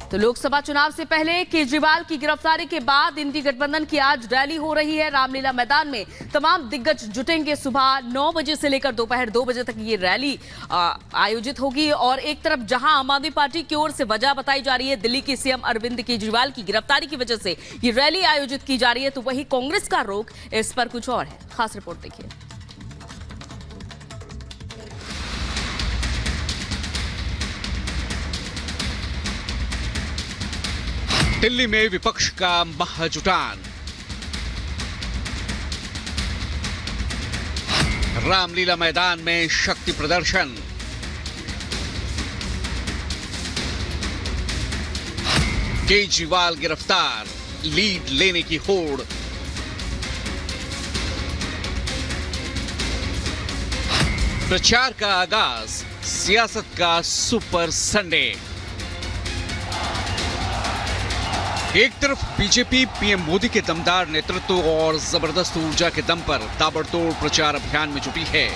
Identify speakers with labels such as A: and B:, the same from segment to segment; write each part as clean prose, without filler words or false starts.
A: तो लोकसभा चुनाव से पहले केजरीवाल की गिरफ्तारी के बाद इंडी गठबंधन की आज रैली हो रही है। रामलीला मैदान में तमाम दिग्गज जुटेंगे। सुबह 9 बजे से लेकर दोपहर 2 बजे तक ये रैली आयोजित होगी। और एक तरफ जहां आम आदमी पार्टी की ओर से वजह बताई जा रही है दिल्ली के सीएम अरविंद केजरीवाल की गिरफ्तारी की वजह से ये रैली आयोजित की जा रही है, तो वहीं कांग्रेस का रुख इस पर कुछ और है। खास रिपोर्ट देखिए।
B: दिल्ली में विपक्ष का महाजुटान। रामलीला मैदान में शक्ति प्रदर्शन। केजरीवाल गिरफ्तार, लीड लेने की होड़। प्रचार का आगाज, सियासत का सुपर संडे। एक तरफ बीजेपी पीएम मोदी के दमदार नेतृत्व और जबरदस्त ऊर्जा के दम पर ताबड़तोड़ प्रचार अभियान में जुटी है,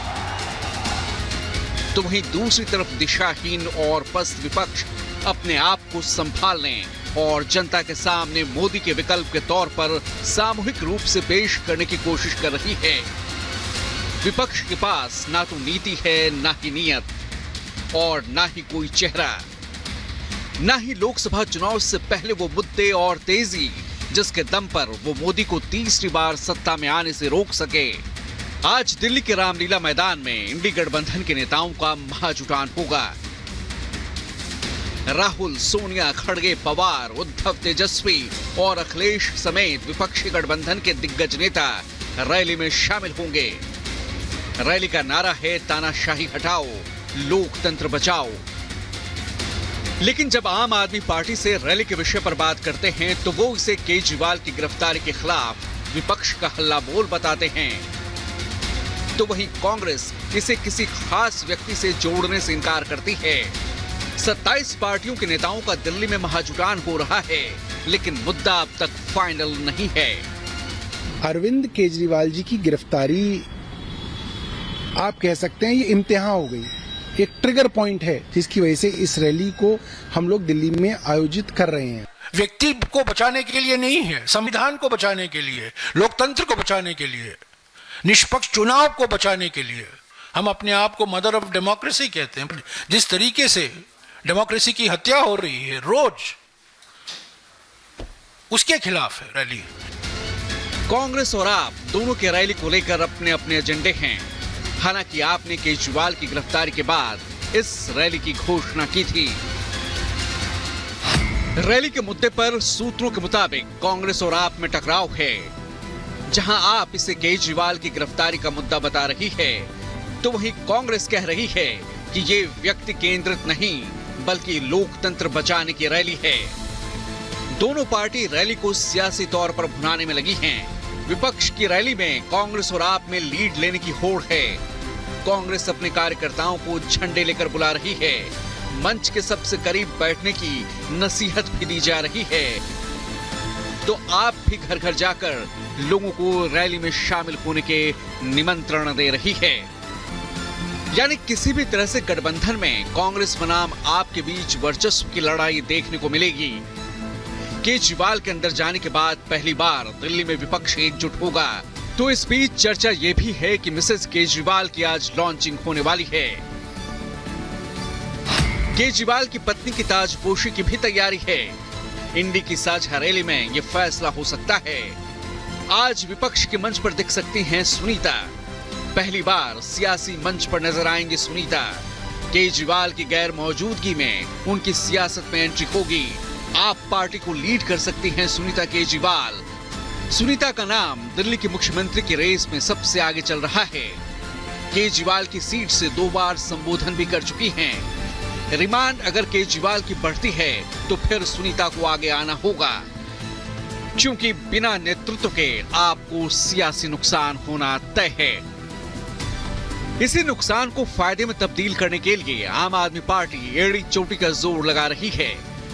B: तो वहीं दूसरी तरफ दिशाहीन और पस्त विपक्ष अपने आप को संभालने और जनता के सामने मोदी के विकल्प के तौर पर सामूहिक रूप से पेश करने की कोशिश कर रही है। विपक्ष के पास ना तो नीति है, ना ही नीयत और ना ही कोई चेहरा, ना ही लोकसभा चुनाव से पहले वो मुद्दे और तेजी जिसके दम पर वो मोदी को तीसरी बार सत्ता में आने से रोक सके। आज दिल्ली के रामलीला मैदान में इंडी गठबंधन के नेताओं का महाजुटान होगा। राहुल, सोनिया, खड़गे, पवार, उद्धव, तेजस्वी और अखिलेश समेत विपक्षी गठबंधन के दिग्गज नेता रैली में शामिल होंगे। रैली का नारा है तानाशाही हटाओ, लोकतंत्र बचाओ। लेकिन जब आम आदमी पार्टी से रैली के विषय पर बात करते हैं तो वो इसे केजरीवाल की गिरफ्तारी के खिलाफ विपक्ष का हल्ला बोल बताते हैं, तो वहीं कांग्रेस इसे किसी खास व्यक्ति से जोड़ने से इनकार करती है। 27 पार्टियों के नेताओं का दिल्ली में महाजुटान हो रहा है, लेकिन मुद्दा अब तक फाइनल नहीं है।
C: अरविंद केजरीवाल जी की गिरफ्तारी आप कह सकते हैं ये इम्तिहान हो गई, एक ट्रिगर पॉइंट है जिसकी वजह से इस रैली को हम लोग दिल्ली में आयोजित कर रहे हैं।
D: व्यक्ति को बचाने के लिए नहीं है, संविधान को बचाने के लिए, लोकतंत्र को बचाने के लिए, निष्पक्ष चुनाव को बचाने के लिए। हम अपने आप को मदर ऑफ डेमोक्रेसी कहते हैं। जिस तरीके से डेमोक्रेसी की हत्या हो रही है रोज, उसके खिलाफ है रैली।
B: कांग्रेस और आप दोनों के रैली को लेकर अपने अपने एजेंडे हैं। हालांकि आपने केजरीवाल की गिरफ्तारी के बाद इस रैली की घोषणा की थी। रैली के मुद्दे पर सूत्रों के मुताबिक कांग्रेस और आप में टकराव है। जहां आप इसे केजरीवाल की गिरफ्तारी का मुद्दा बता रही है, तो वहीं कांग्रेस कह रही है कि ये व्यक्ति केंद्रित नहीं बल्कि लोकतंत्र बचाने की रैली है। दोनों पार्टी रैली को सियासी तौर पर भुनाने में लगी हैं। विपक्ष की रैली में कांग्रेस और आप में लीड लेने की होड़ है। कांग्रेस अपने कार्यकर्ताओं को झंडे लेकर बुला रही है। मंच के सबसे करीब बैठने की नसीहत भी दी जा रही है। तो आप भी घर घर जाकर लोगों को रैली में शामिल होने के निमंत्रण दे रही है। यानी किसी भी तरह से गठबंधन में कांग्रेस बनाम आपके बीच वर्चस्व की लड़ाई देखने को मिलेगी। केजरीवाल के अंदर जाने के बाद पहली बार दिल्ली में विपक्ष एकजुट होगा। तो इस बीच चर्चा ये भी है कि मिसेस केजरीवाल की आज लॉन्चिंग होने वाली है। केजरीवाल की पत्नी की ताजपोशी की भी तैयारी है। इंडी की साझा रैली में ये फैसला हो सकता है। आज विपक्ष के मंच पर दिख सकती हैं सुनीता। पहली बार सियासी मंच पर नजर आएंगी सुनीता। केजरीवाल की गैर मौजूदगी में उनकी सियासत में एंट्री होगी। आप पार्टी को लीड कर सकती हैं सुनीता केजरीवाल। सुनीता का नाम दिल्ली के मुख्यमंत्री की रेस में सबसे आगे चल रहा है। केजरीवाल की सीट से 2 बार संबोधन भी कर चुकी हैं। रिमांड अगर केजरीवाल की बढ़ती है तो फिर सुनीता को आगे आना होगा, क्योंकि बिना नेतृत्व के आपको सियासी नुकसान होना तय है। इसी नुकसान को फायदे में तब्दील करने के लिए आम आदमी पार्टी एड़ी चोटी का जोर लगा रही है।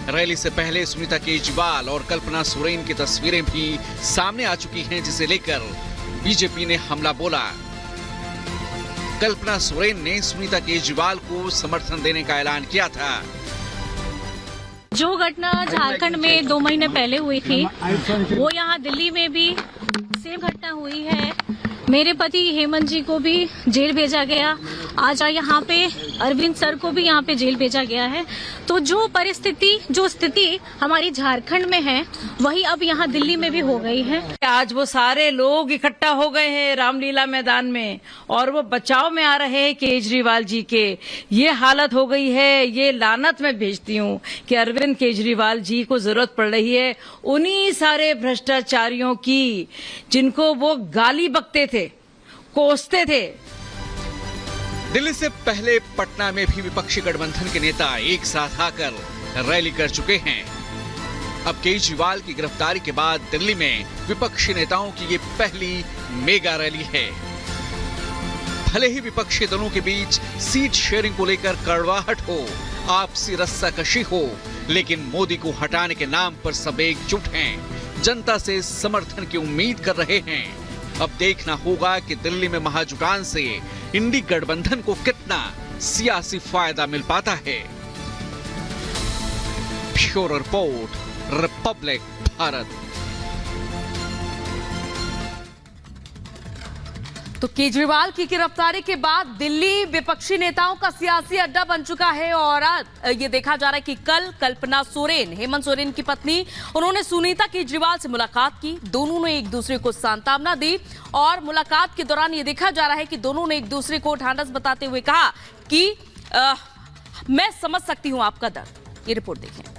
B: रैली से पहले सुनीता केजरीवाल और कल्पना सोरेन की तस्वीरें भी सामने आ चुकी हैं, जिसे लेकर बीजेपी ने हमला बोला। कल्पना सोरेन ने सुनीता केजरीवाल को समर्थन देने का ऐलान किया था।
E: जो घटना झारखंड में 2 महीने पहले हुई थी, वो यहाँ दिल्ली में भी सेम घटना हुई है। मेरे पति हेमंत जी को भी जेल भेजा गया। आज यहाँ पे अरविंद सर को भी यहाँ पे जेल भेजा गया है। तो जो परिस्थिति, जो स्थिति हमारी झारखंड में है, वही अब यहाँ दिल्ली में भी हो गई है।
F: आज वो सारे लोग इकट्ठा हो गए हैं रामलीला मैदान में और वो बचाव में आ रहे हैं केजरीवाल जी के। ये हालत हो गई है, ये लानत मैं भेजती हूँ कि अरविंद केजरीवाल जी को जरूरत पड़ रही है उन्हीं सारे भ्रष्टाचारियों की जिनको वो गाली बकते थे, कोसते थे।
B: दिल्ली से पहले पटना में भी विपक्षी गठबंधन के नेता एक साथ आकर रैली कर चुके हैं। अब केजरीवाल की गिरफ्तारी के बाद दिल्ली में विपक्षी नेताओं की ये पहली मेगा रैली है। भले ही विपक्षी दलों के बीच सीट शेयरिंग को लेकर कड़वाहट हो, आपसी रस्साकशी हो, लेकिन मोदी को हटाने के नाम पर सब एकजुट हैं, जनता से समर्थन की उम्मीद कर रहे हैं। अब देखना होगा कि दिल्ली में महाजुटान से इंडी गठबंधन को कितना सियासी फायदा मिल पाता है। Bureau report, Republic Bharat.
A: तो केजरीवाल की गिरफ्तारी के बाद दिल्ली विपक्षी नेताओं का सियासी अड्डा बन चुका है और ये देखा जा रहा है कि कल कल्पना सोरेन, हेमंत सोरेन की पत्नी, उन्होंने सुनीता केजरीवाल से मुलाकात की। दोनों ने एक दूसरे को सांत्वना दी और मुलाकात के दौरान ये देखा जा रहा है कि दोनों ने एक दूसरे को ढांढस बताते हुए कहा कि मैं समझ सकती हूं आपका दर्द। ये रिपोर्ट देखें।
G: –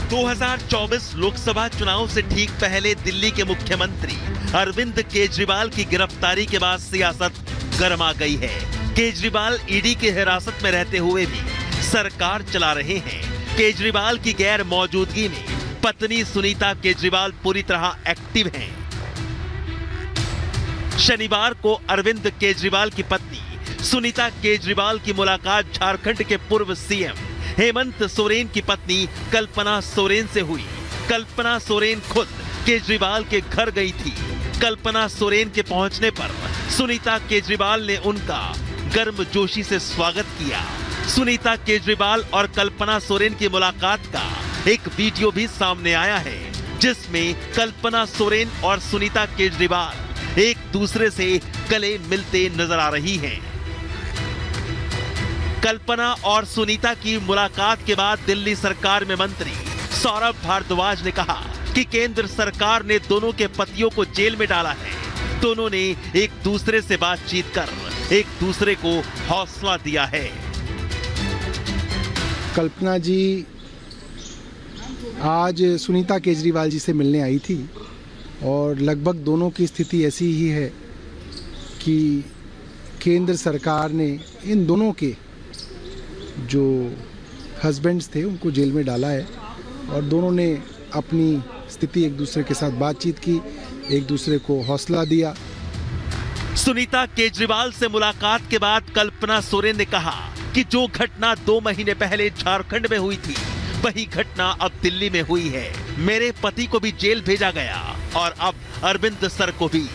G: 2024 लोकसभा चुनाव से ठीक पहले दिल्ली के मुख्यमंत्री अरविंद केजरीवाल की गिरफ्तारी के बाद सियासत गर्मा गई है। केजरीवाल ईडी की हिरासत में रहते हुए भी सरकार चला रहे हैं। केजरीवाल की गैर मौजूदगी में पत्नी सुनीता केजरीवाल पूरी तरह एक्टिव हैं। शनिवार को अरविंद केजरीवाल की पत्नी सुनीता केजरीवाल की मुलाकात झारखंड के पूर्व सीएम हेमंत सोरेन की पत्नी कल्पना सोरेन से हुई। कल्पना सोरेन खुद केजरीवाल के घर गई थी। कल्पना सोरेन के पहुंचने पर सुनीता केजरीवाल ने उनका गर्मजोशी से स्वागत किया। सुनीता केजरीवाल और कल्पना सोरेन की मुलाकात का एक वीडियो भी सामने आया है, जिसमें कल्पना सोरेन और सुनीता केजरीवाल एक दूसरे से गले मिलते नजर आ रही हैं। कल्पना और सुनीता की मुलाकात के बाद दिल्ली सरकार में मंत्री सौरभ भारद्वाज ने कहा कि केंद्र सरकार ने दोनों के पतियों को जेल में डाला है। दोनों ने एक दूसरे से बातचीत कर एक दूसरे को हौसला दिया है।
C: कल्पना जी आज सुनीता केजरीवाल जी से मिलने आई थी और लगभग दोनों की स्थिति ऐसी ही है कि केंद्र सरकार ने इन दोनों के जो हस्बैंड्स थे उनको जेल में डाला है और दोनों ने अपनी स्थिति एक दूसरे के साथ बातचीत की, एक दूसरे को हौसला दिया।
G: सुनीता केजरीवाल से मुलाकात के बाद कल्पना सोरेन ने कहा कि जो घटना 2 महीने पहले झारखंड में हुई थी, वही घटना अब दिल्ली में हुई है। मेरे पति को भी जेल भेजा गया और अब अरविंद सर को भी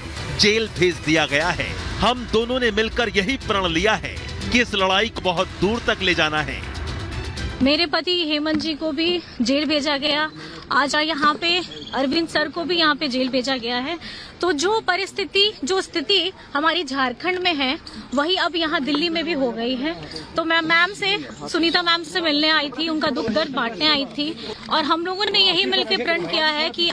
G: जेल भेज दिया गया है। हम दोनों ने मिलकर यही प्रण लिया है कि इस लड़ाई को बहुत दूर तक ले जाना है।
E: मेरे पति हेमंत जी को भी जेल भेजा गया। आज यहाँ पे अरविंद सर को भी यहाँ पे जेल भेजा गया है। तो जो परिस्थिति, जो स्थिति हमारी झारखंड में है, वही अब यहाँ दिल्ली में भी हो गई है। तो मैं सुनीता मैम से मिलने आई थी, उनका दुख दर्द बांटने आई थी और हम लोगों ने यही मिलकर प्रण किया है कि